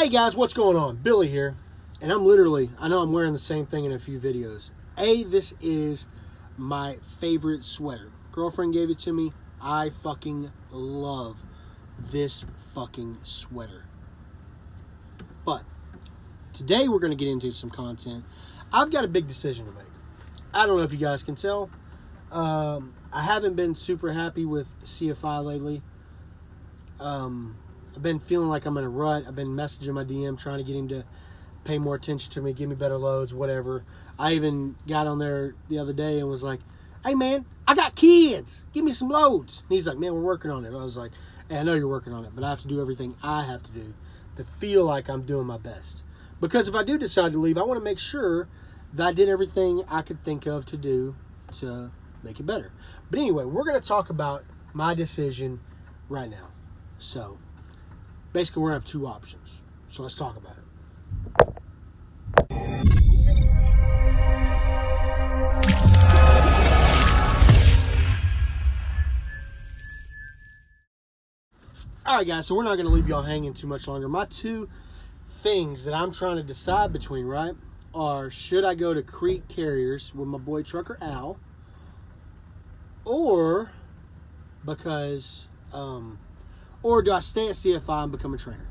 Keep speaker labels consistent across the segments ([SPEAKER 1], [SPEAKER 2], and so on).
[SPEAKER 1] Hey guys, what's going on? Billy here. And I know I'm wearing the same thing in a few videos. This is my favorite sweater. Girlfriend gave it to me. I fucking love this fucking sweater. But today we're going to get into some content. I've got a big decision to make. I don't know if you guys can tell. I haven't been super happy with CFI lately. I've been feeling like I'm in a rut. I've been messaging my DM trying to get him to pay more attention to me, give me better loads, whatever. I even got on there the other day and was like, hey man, I got kids. Give me some loads. And he's like, man, we're working on it. I was like, hey, I know you're working on it, but I have to do everything I have to do to feel like I'm doing my best. Because if I do decide to leave, I want to make sure that I did everything I could think of to do to make it better. But anyway, we're going to talk about my decision right now. So basically, we're going to have two options. So let's talk about it. Alright guys, so we're not going to leave y'all hanging too much longer. My two things that I'm trying to decide between, right, are should I go to Crete Carriers with my boy Trucker Al, or or do I stay at CFI and become a trainer?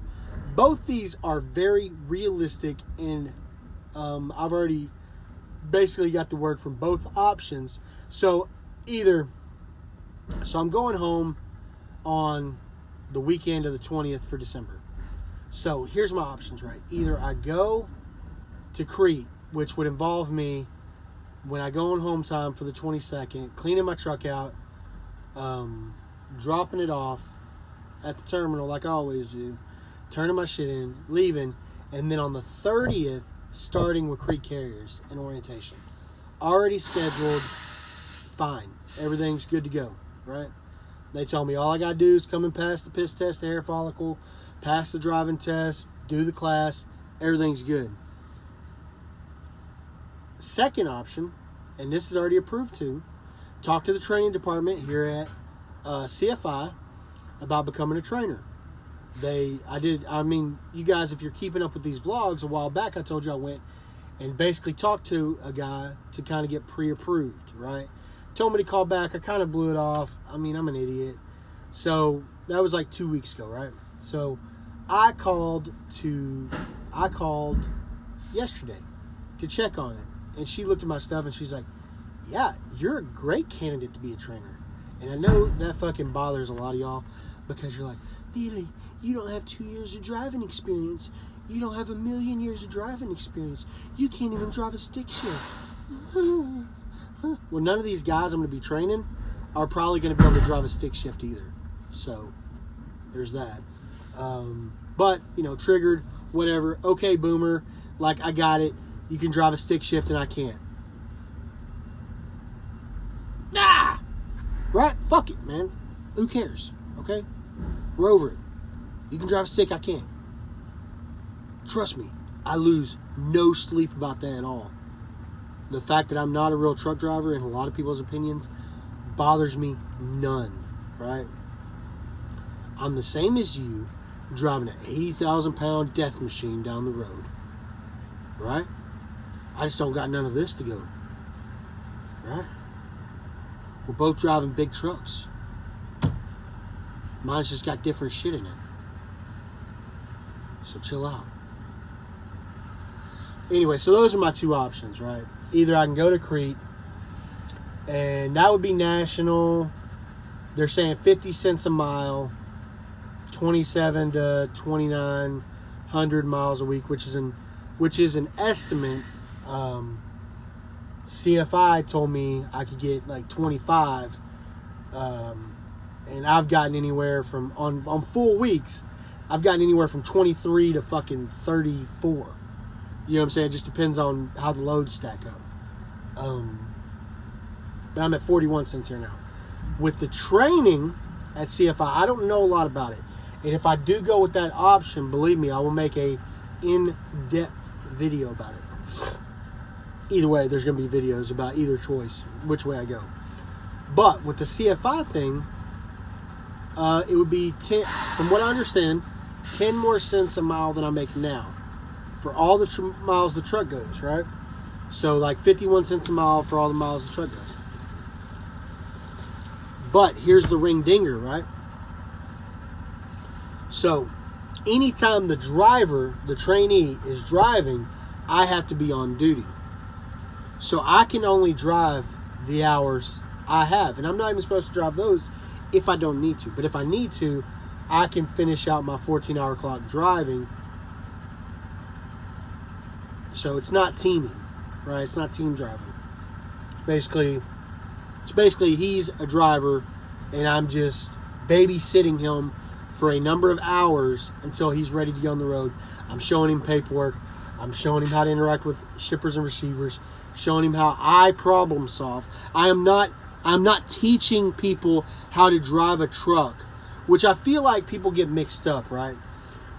[SPEAKER 1] Both these are very realistic, and I've already basically got the word from both options. So I'm going home on the weekend of the 20th for December. So here's my options, right? Either I go to Crete, which would involve me when I go on home time for the 22nd, cleaning my truck out, dropping it off at the terminal like I always do, turning my shit in, leaving, and then on the 30th, starting with Crete Carriers in orientation. Already scheduled, fine. Everything's good to go, right? They tell me all I got to do is come and pass the piss test, the hair follicle, pass the driving test, do the class, everything's good. Second option, and this is already approved too, talk to the training department here at CFI about becoming a trainer. You guys, if you're keeping up with these vlogs, a while back I told you I went and basically talked to a guy to kind of get pre-approved, right? Told me to call back. I kind of blew it off. I'm an idiot. So that was like 2 weeks ago, right? So I called yesterday to check on it. And she looked at my stuff and she's like, yeah, you're a great candidate to be a trainer. And I know that fucking bothers a lot of y'all because you're like, Billy, you don't have 2 years of driving experience. You don't have 1,000,000 years of driving experience. You can't even drive a stick shift. Well, none of these guys I'm going to be training are probably going to be able to drive a stick shift either. So, there's that. But, triggered, whatever. Okay, boomer. Like, I got it. You can drive a stick shift and I can't. Ah! Right? Fuck it, man. Who cares? Okay? We're over it. You can drive a stick, I can't. Trust me, I lose no sleep about that at all. The fact that I'm not a real truck driver, in a lot of people's opinions, bothers me none, right? I'm the same as you, driving an 80,000-pound death machine down the road, right? I just don't got none of this to go, right? We're both driving big trucks. Mine's just got different shit in it. So chill out. Anyway, so those are my two options, right? Either I can go to Crete, and that would be national. They're saying 50 cents a mile, 27 to 2,900 miles a week, which is an estimate. CFI told me I could get like 25, and I've gotten anywhere from on full weeks, I've gotten anywhere from 23 to fucking 34. You know what I'm saying? It just depends on how the loads stack up. But I'm at 41 cents here now. With the training at CFI, I don't know a lot about it. And if I do go with that option, believe me, I will make a in-depth video about it. Either way, there's going to be videos about either choice, which way I go. But with the CFI thing, it would be 10, from what I understand, 10 more cents a mile than I make now for all the miles the truck goes, right? So like 51 cents a mile for all the miles the truck goes. But here's the ring dinger, right? So anytime the driver, the trainee, is driving, I have to be on duty. So I can only drive the hours I have. And I'm not even supposed to drive those if I don't need to. But if I need to, I can finish out my 14-hour clock driving. So it's not teaming, right? It's not team driving. Basically, he's a driver and I'm just babysitting him for a number of hours until he's ready to get on the road. I'm showing him paperwork. I'm showing him how to interact with shippers and receivers, showing him how I problem solve. I'm not teaching people how to drive a truck, which I feel like people get mixed up, right?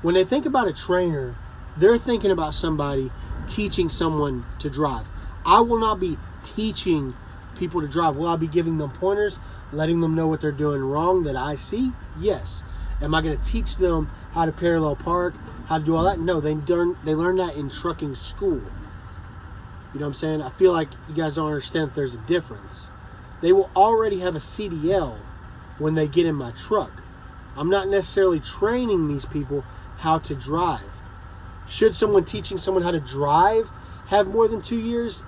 [SPEAKER 1] When they think about a trainer, they're thinking about somebody teaching someone to drive. I will not be teaching people to drive. Will I be giving them pointers, letting them know what they're doing wrong that I see? Yes. Am I going to teach them how to parallel park, how to do all that? No, they learn that in trucking school. You know what I'm saying? I feel like you guys don't understand that there's a difference. They will already have a CDL when they get in my truck. I'm not necessarily training these people how to drive. Should someone teaching someone how to drive have more than 2 years?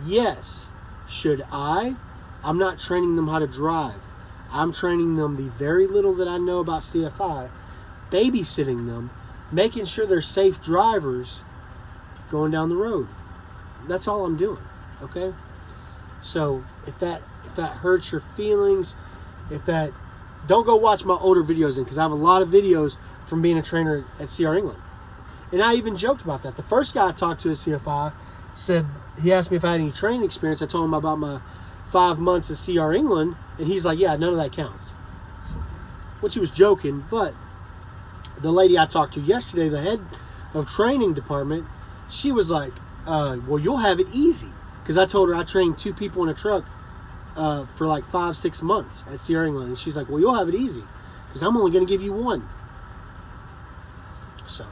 [SPEAKER 1] Yes. Should I? I'm not training them how to drive. I'm training them the very little that I know about CFI, babysitting them, making sure they're safe drivers going down the road. That's all I'm doing, okay? So if that hurts your feelings, don't go watch my older videos because I have a lot of videos from being a trainer at CR England. And I even joked about that. The first guy I talked to at CFI said, he asked me if I had any training experience. I told him about my 5 months at CR England, and he's like, yeah, none of that counts. Which he was joking, but the lady I talked to yesterday, the head of training department, she was like, well, you'll have it easy. Because I told her I trained 2 people in a truck for like 5-6 months at CR England. And she's like, well, you'll have it easy because I'm only going to give you 1. So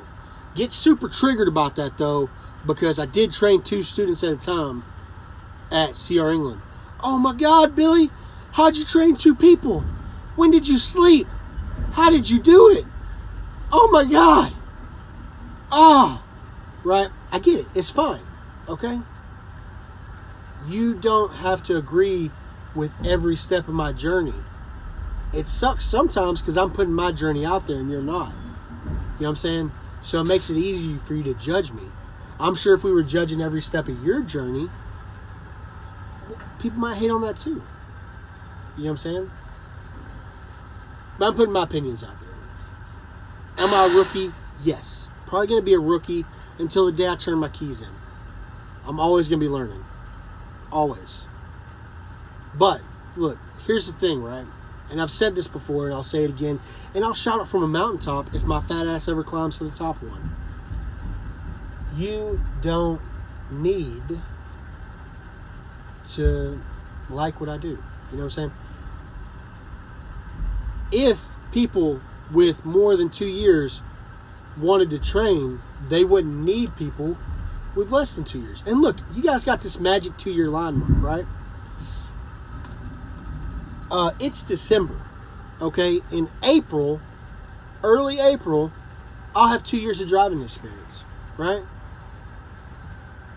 [SPEAKER 1] get super triggered about that, though, because I did train 2 students at a time at CR England. Oh my God, Billy, how'd you train 2 people? When did you sleep? How did you do it? Oh my God. Right? I get it. It's fine. Okay? You don't have to agree with every step of my journey. It sucks sometimes because I'm putting my journey out there and you're not. You know what I'm saying? So it makes it easy for you to judge me. I'm sure if we were judging every step of your journey, people might hate on that too. You know what I'm saying? But I'm putting my opinions out there. Am I a rookie? Yes. Probably going to be a rookie until the day I turn my keys in. I'm always going to be learning. Always. But, look, here's the thing, right? And I've said this before, and I'll say it again, and I'll shout it from a mountaintop if my fat ass ever climbs to the top one. You don't need to like what I do. You know what I'm saying? If people with more than 2 years wanted to train, they wouldn't need people with less than 2 years. And look, you guys got this magic 2-year line mark, right? It's December, okay? In April, early April, I'll have 2 years of driving experience, right?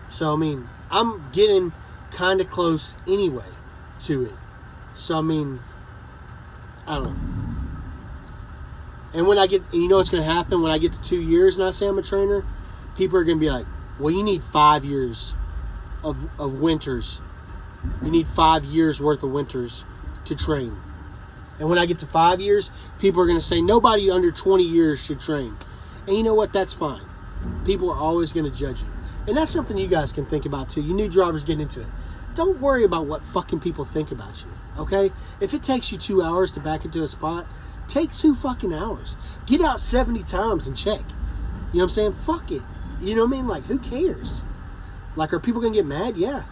[SPEAKER 1] So, I mean, I'm getting kind of close anyway to it. So, I mean, I don't know. And when I get, and you know what's going to happen when I get to 2 years and I say I'm a trainer? People are going to be like, well, you need 5 years of winters. You need 5 years worth of winters to train. And when I get to 5 years, people are going to say nobody under 20 years should train. And you know what? That's fine. People are always going to judge you. And that's something you guys can think about too. You new drivers getting into it. Don't worry about what fucking people think about you. Okay? If it takes you 2 hours to back into a spot, take 2 fucking hours. Get out 70 times and check. You know what I'm saying? Fuck it. You know what I mean? Like, who cares? Like, are people going to get mad? Yeah.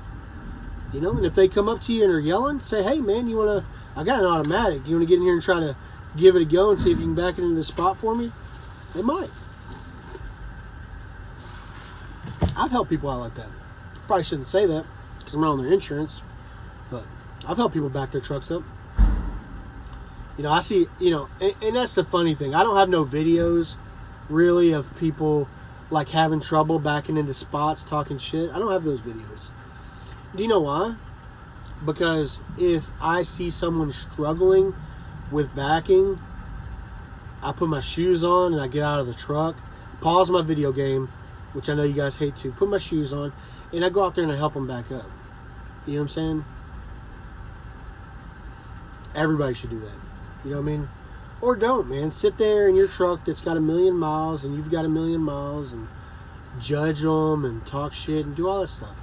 [SPEAKER 1] You know, and if they come up to you and are yelling, say, hey, man, you want to, I got an automatic. You want to get in here and try to give it a go and see if you can back it into the spot for me? They might. I've helped people out like that. Probably shouldn't say that because I'm not on their insurance, but I've helped people back their trucks up. You know, I see, you know, and that's the funny thing. I don't have no videos really of people like having trouble backing into spots, talking shit. I don't have those videos. Do you know why? Because if I see someone struggling with backing, I put my shoes on and I get out of the truck, pause my video game, which I know you guys hate to, put my shoes on, and I go out there and I help them back up. You know what I'm saying? Everybody should do that. You know what I mean? Or don't, man. Sit there in your truck that's got 1 million miles and you've got 1 million miles and judge them and talk shit and do all that stuff.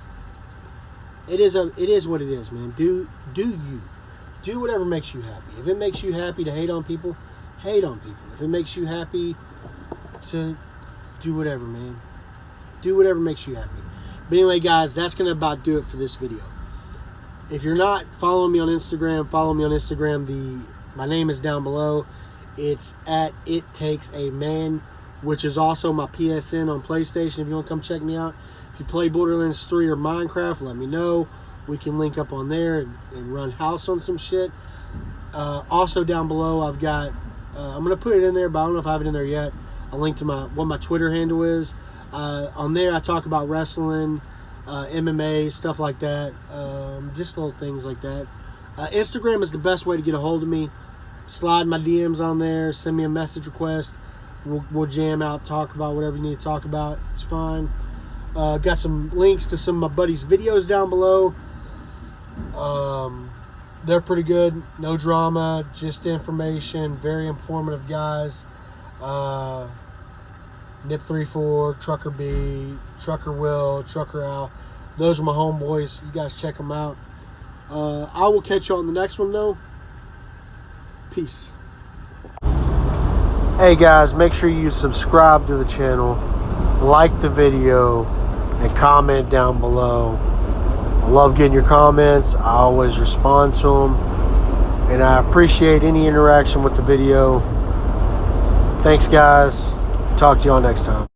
[SPEAKER 1] It is what it is, man. Do you. Do whatever makes you happy. If it makes you happy to hate on people, hate on people. If it makes you happy to do whatever, man. Do whatever makes you happy. But anyway, guys, that's going to about do it for this video. If you're not following me on Instagram, follow me on Instagram. My name is down below. It's at ItTakesAMan, which is also my PSN on PlayStation. If you want to come check me out. If you play Borderlands 3 or Minecraft, let me know. We can link up on there and run house on some shit. Also down below, I've got, I'm going to put it in there, but I don't know if I have it in there yet. A link to what my Twitter handle is. On there, I talk about wrestling, MMA, stuff like that. Just little things like that. Instagram is the best way to get a hold of me. Slide my DMs on there. Send me a message request. We'll jam out, talk about whatever you need to talk about. It's fine. Got some links to some of my buddies' videos down below. They're pretty good. No drama, just information. Very informative guys. Nip34, Trucker B, Trucker Will, Trucker Al. Those are my homeboys. You guys check them out. I will catch you on the next one, though. Peace. Hey, guys, make sure you subscribe to the channel, like the video, and comment down below. I love getting your comments. I always respond to them. And I appreciate any interaction with the video. Thanks, guys. Talk to y'all next time.